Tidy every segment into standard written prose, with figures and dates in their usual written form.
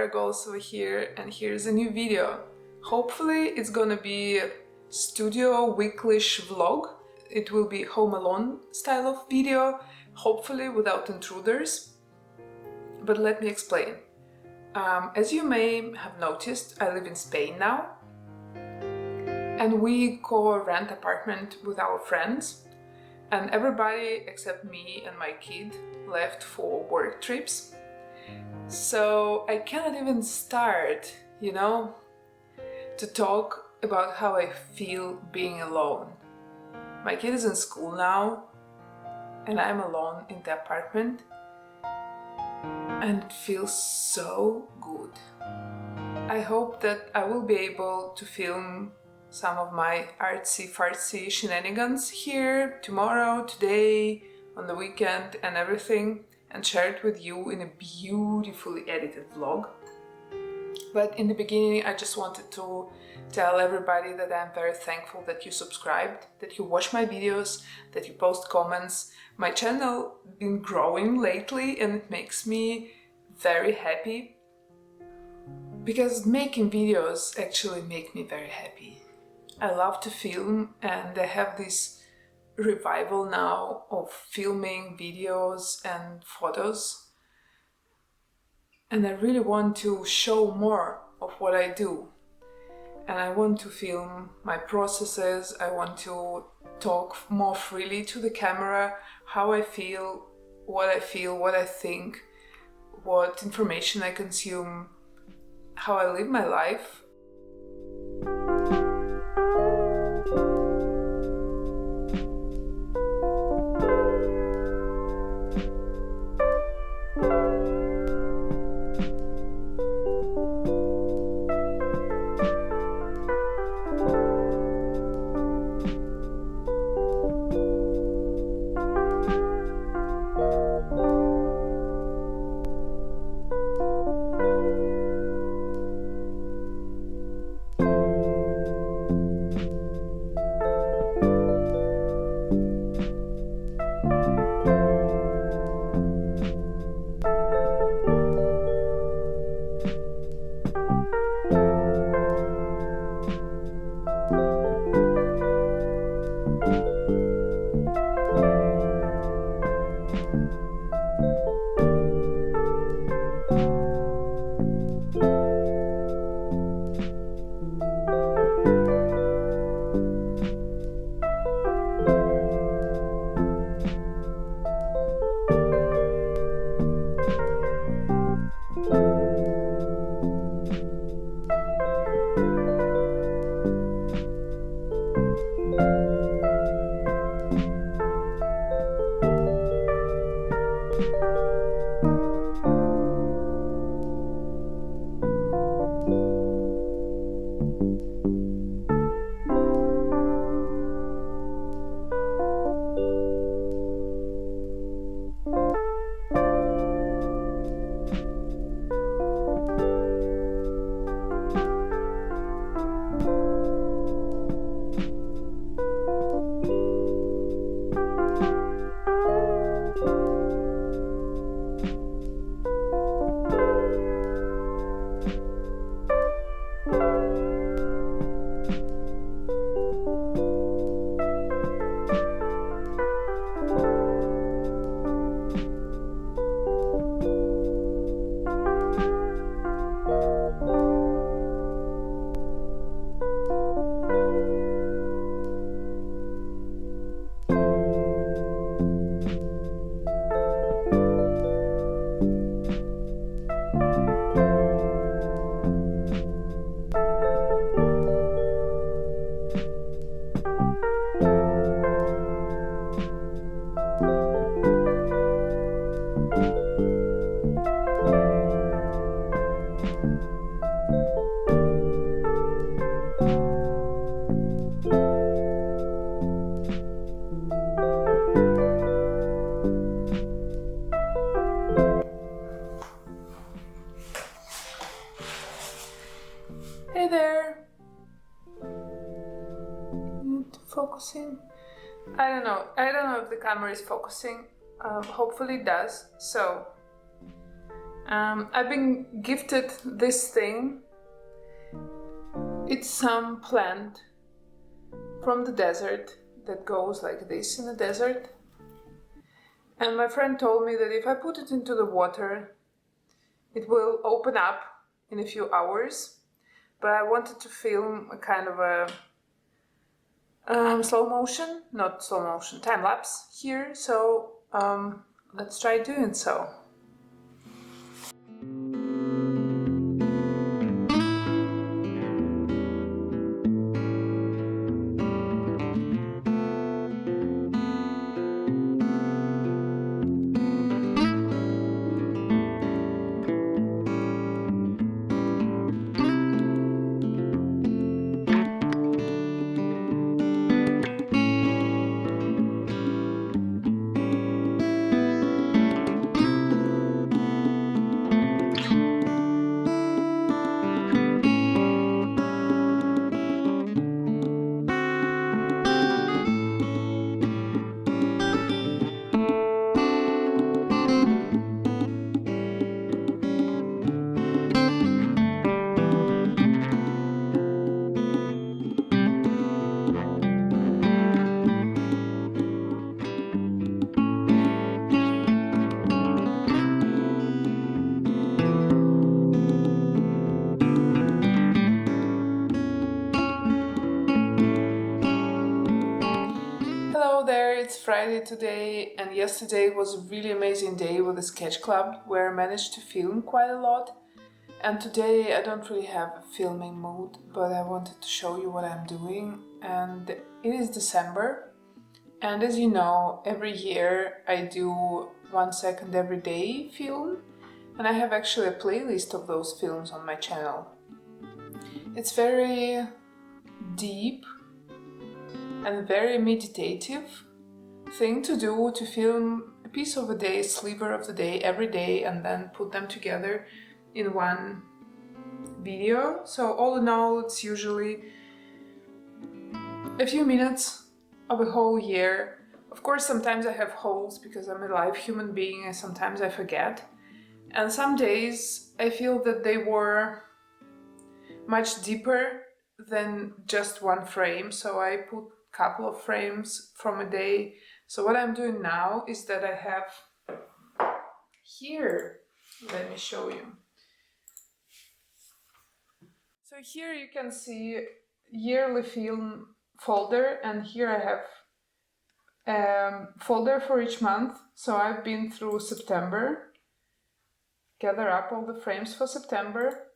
Vera Golosova here, and here's a new video. Hopefully it's gonna be a studio weekly-ish vlog. It will be home alone style of video, hopefully without intruders. But let me explain. As you may have noticed, I live in Spain now, and we co-rent apartment with our friends, and everybody except me and my kid left for work trips. So I cannot even start, to talk about how I feel being alone. My kid is in school now, and I'm alone in the apartment, and it feels so good. I hope that I will be able to film some of my artsy-fartsy shenanigans here tomorrow, today, on the weekend and everything, and share it with you in a beautifully edited vlog. But in the beginning, I just wanted to tell everybody that I'm very thankful that you subscribed, that you watch my videos, that you post comments. My channel has been growing lately, and it makes me very happy, because making videos actually make me very happy. I love to film, and I have this revival now of filming videos and photos, and I really want to show more of what I do, and I want to film my processes. I want to talk more freely to the camera, how I feel, what I think, what information I consume, how I live my life. Hey there! Focusing? I don't know if the camera is focusing. Hopefully it does. So, I've been gifted this thing. It's some plant from the desert that goes like this in the desert. And my friend told me that if I put it into the water, it will open up in a few hours. But I wanted to film a kind of a slow motion, not slow motion, time lapse here. So let's try doing so. Hello there, it's Friday today, and yesterday was a really amazing day with the sketch club where I managed to film quite a lot. And today I don't really have a filming mood, but I wanted to show you what I'm doing. And it is December, and as you know, every year I do 1 second every day film, and I have actually a playlist of those films on my channel. It's very deep and very meditative thing to do, to film a piece of a day, a sliver of the day every day, and then put them together in one video. So all in all, it's usually a few minutes of a whole year. Of course, sometimes I have holes because I'm a live human being and sometimes I forget. And some days I feel that they were much deeper than just one frame, so I put couple of frames from a day. So what I'm doing now is that I have here, let me show you. So here you can see yearly film folder, and here I have folder for each month. So I've been through September, gather up all the frames for September,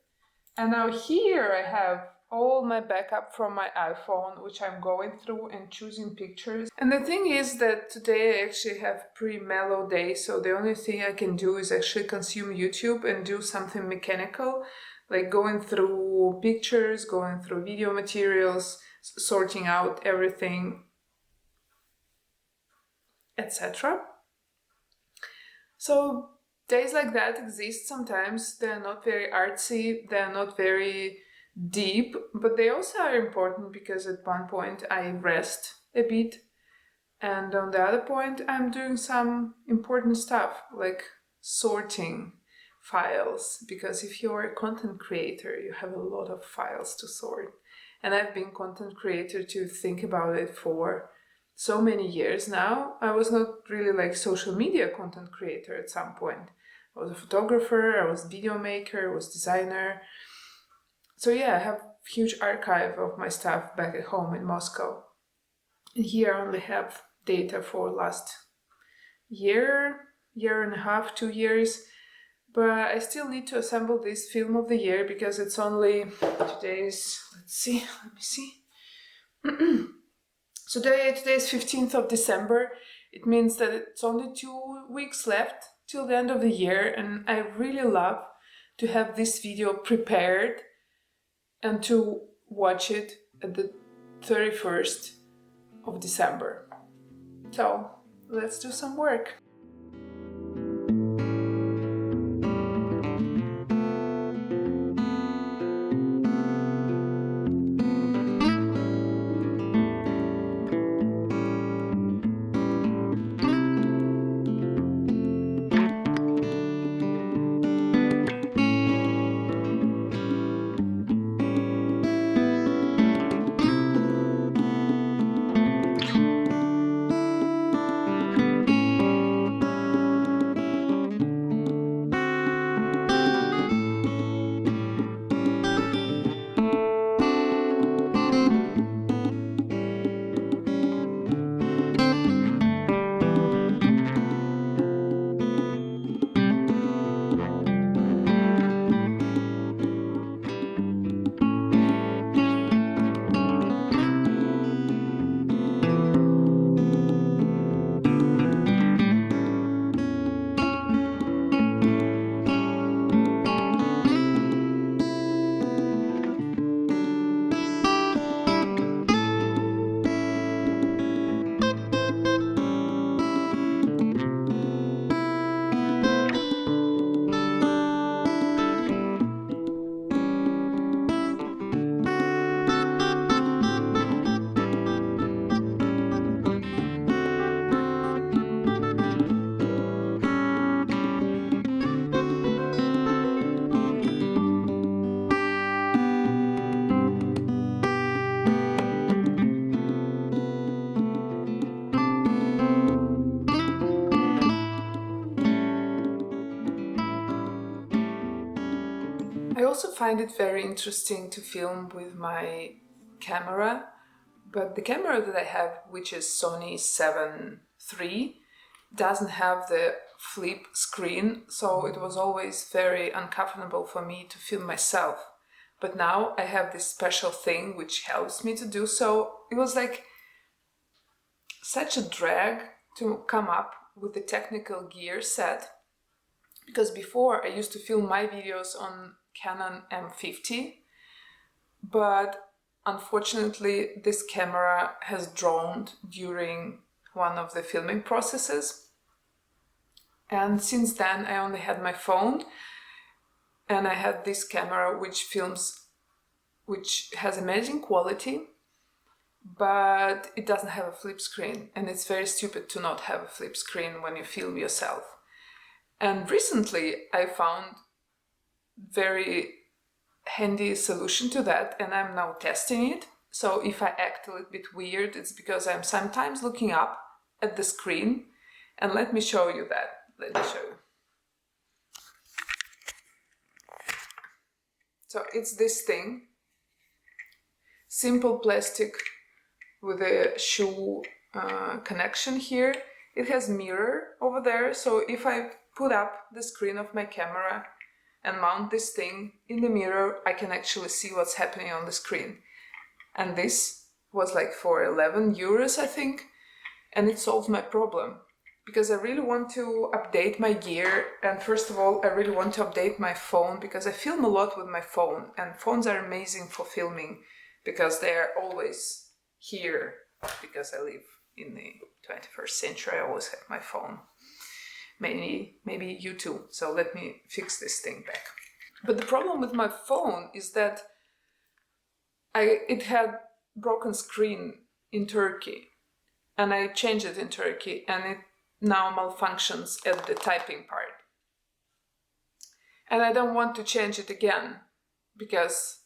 and now here I have all my backup from my iPhone, which I'm going through and choosing pictures. And the thing is that today I actually have pretty mellow day, so the only thing I can do is actually consume YouTube and do something mechanical, like going through pictures, going through video materials, sorting out everything, etc. So days like that exist sometimes. They're not very artsy, they're not very deep, but they also are important because at one point I rest a bit, and on the other point I'm doing some important stuff like sorting files, because if you're a content creator you have a lot of files to sort, and I've been content creator to think about it for so many years now. I was not really like social media content creator at some point. I was a photographer, I was video maker, I was designer. So yeah, I have a huge archive of my stuff back at home in Moscow. And here I only have data for last year and a half, 2 years. But I still need to assemble this film of the year because it's only, today's, let me see. So today is 15th of December. It means that it's only 2 weeks left till the end of the year. And I really love to have this video prepared and to watch it at the 31st of December. So let's do some work. also find it very interesting to film with my camera, but the camera that I have, which is Sony 7 III, doesn't have the flip screen, so it was always very uncomfortable for me to film myself. But now I have this special thing which helps me to do so. It was like such a drag to come up with the technical gear set, because before I used to film my videos on Canon M50, but unfortunately this camera has drowned during one of the filming processes, and since then I only had my phone, and I had this camera which has amazing quality, but it doesn't have a flip screen, and it's very stupid to not have a flip screen when you film yourself. And recently I found very handy solution to that, and I'm now testing it. So if I act a little bit weird, it's because I'm sometimes looking up at the screen, and let me show you that. Let me show you. So it's this thing, simple plastic with a shoe connection here. It has mirror over there, so if I put up the screen of my camera and mount this thing in the mirror, I can actually see what's happening on the screen. And this was like for 11 euros, I think, and it solved my problem. Because I really want to update my gear, and first of all I really want to update my phone, because I film a lot with my phone, and phones are amazing for filming because they are always here, because I live in the 21st century. I always have my phone. Maybe you too, so let me fix this thing back. But the problem with my phone is that it had broken screen in Turkey, and I changed it in Turkey, and it now malfunctions at the typing part. And I don't want to change it again, because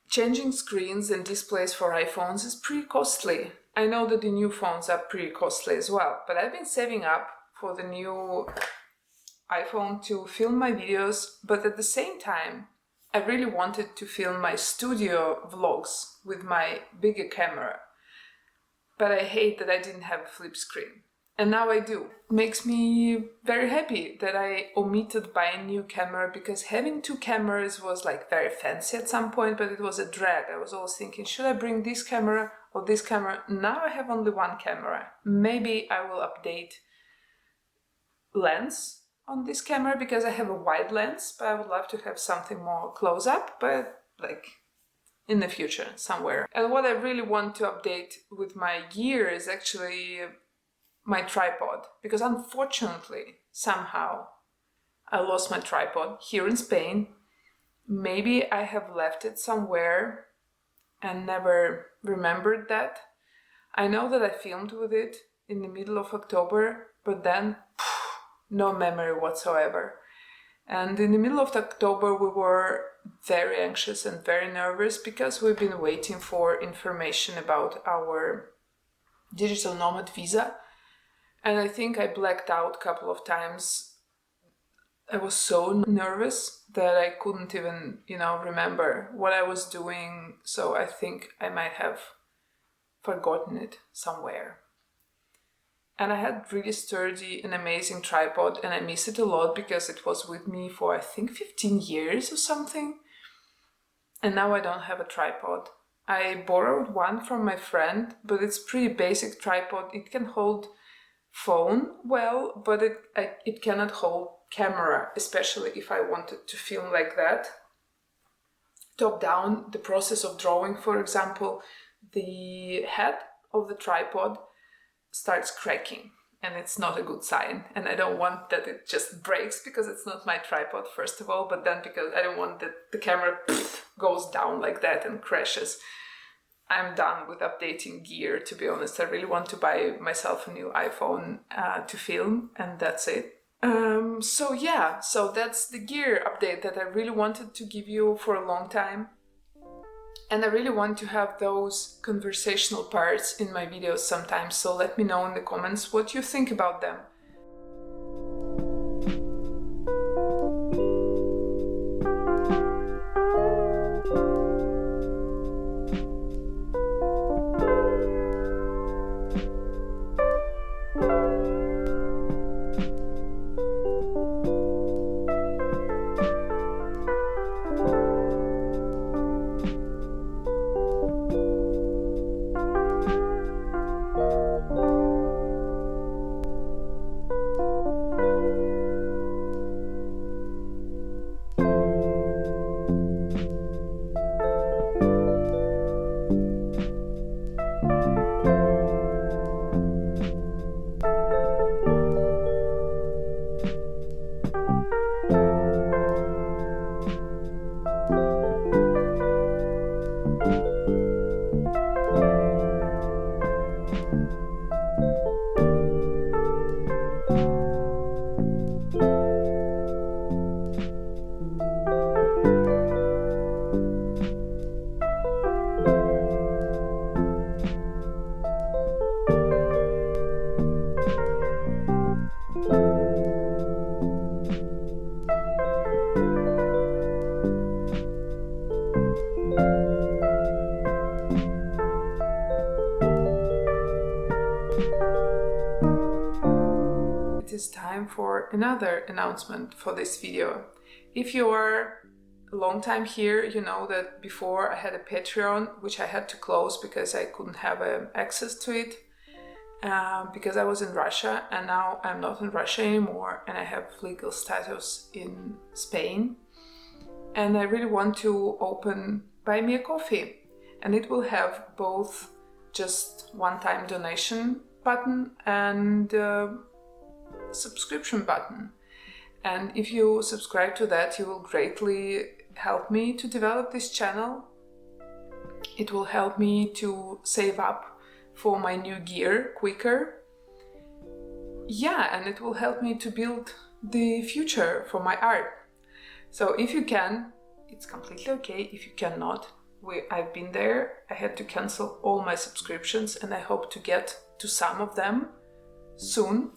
changing screens and displays for iPhones is pretty costly. I know that the new phones are pretty costly as well, but I've been saving up for the new iPhone to film my videos, but at the same time I really wanted to film my studio vlogs with my bigger camera. But I hate that I didn't have a flip screen. And now I do. It makes me very happy that I omitted buying a new camera, because having two cameras was like very fancy at some point, but it was a drag. I was always thinking, should I bring this camera or this camera? Now I have only one camera. Maybe I will update lens on this camera, because I have a wide lens, but I would love to have something more close up, but like in the future somewhere. And what I really want to update with my gear is actually my tripod, because unfortunately somehow I lost my tripod here in Spain. Maybe I have left it somewhere and never remembered that. I know that I filmed with it in the middle of October, but then no memory whatsoever. And in the middle of October we were very anxious and very nervous, because we've been waiting for information about our digital nomad visa. And I think I blacked out a couple of times. I was so nervous that I couldn't even, remember what I was doing. So I think I might have forgotten it somewhere. And I had really sturdy and amazing tripod, and I miss it a lot because it was with me for I think 15 years or something. And now I don't have a tripod. I borrowed one from my friend, but it's pretty basic tripod. It can hold phone well, but it cannot hold camera, especially if I wanted to film like that. Top down, the process of drawing, for example, the head of the tripod starts cracking, and it's not a good sign, and I don't want that it just breaks, because it's not my tripod, first of all, but then because I don't want that the camera goes down like that and crashes. I'm done with updating gear, to be honest. I really want to buy myself a new iPhone to film, and that's it. So that's the gear update that I really wanted to give you for a long time. And I really want to have those conversational parts in my videos sometimes, so let me know in the comments what you think about them. is time for another announcement for this video. If you are a long time here, you know that before I had a Patreon, which I had to close because I couldn't have access to it. Because I was in Russia, and now I'm not in Russia anymore, and I have legal status in Spain. And I really want to open Buy Me a Coffee, and it will have both just one-time donation button and subscription button. And if you subscribe to that, you will greatly help me to develop this channel. It will help me to save up for my new gear quicker. Yeah, and it will help me to build the future for my art. So if you can, it's completely okay. If you cannot, I've been there. I had to cancel all my subscriptions, and I hope to get to some of them soon.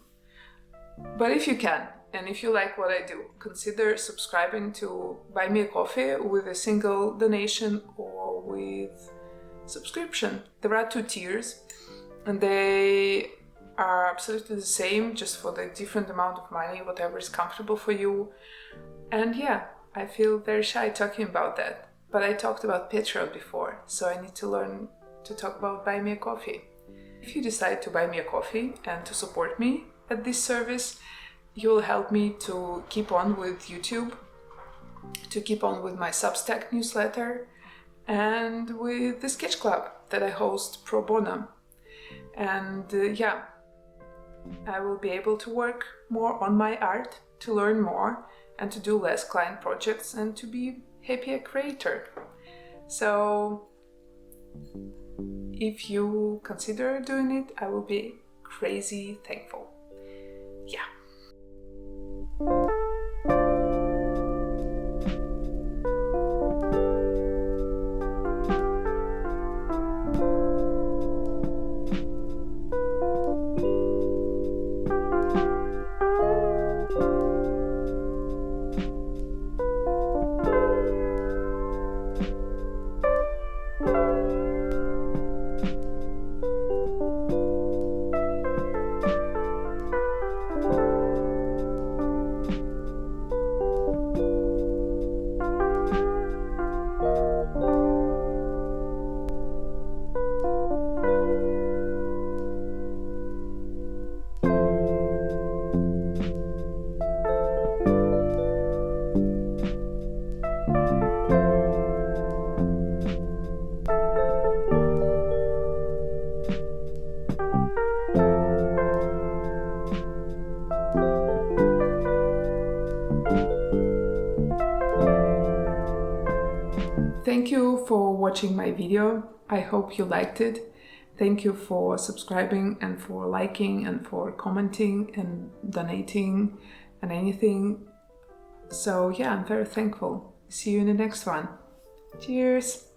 But if you can, and if you like what I do, consider subscribing to Buy Me a Coffee with a single donation or with subscription. There are 2 tiers, and they are absolutely the same, just for the different amount of money, whatever is comfortable for you. And yeah, I feel very shy talking about that, but I talked about Patreon before, so I need to learn to talk about Buy Me a Coffee. If you decide to buy me a coffee and to support me at this service, you will help me to keep on with YouTube, to keep on with my Substack newsletter, and with the sketch club that I host pro bono. And yeah, I will be able to work more on my art, to learn more, and to do less client projects, and to be happier creator. So if you consider doing it, I will be crazy thankful. Yeah. Thank you for watching my video. I hope you liked it. Thank you for subscribing and for liking and for commenting and donating and anything. So yeah, I'm very thankful. See you in the next one. Cheers!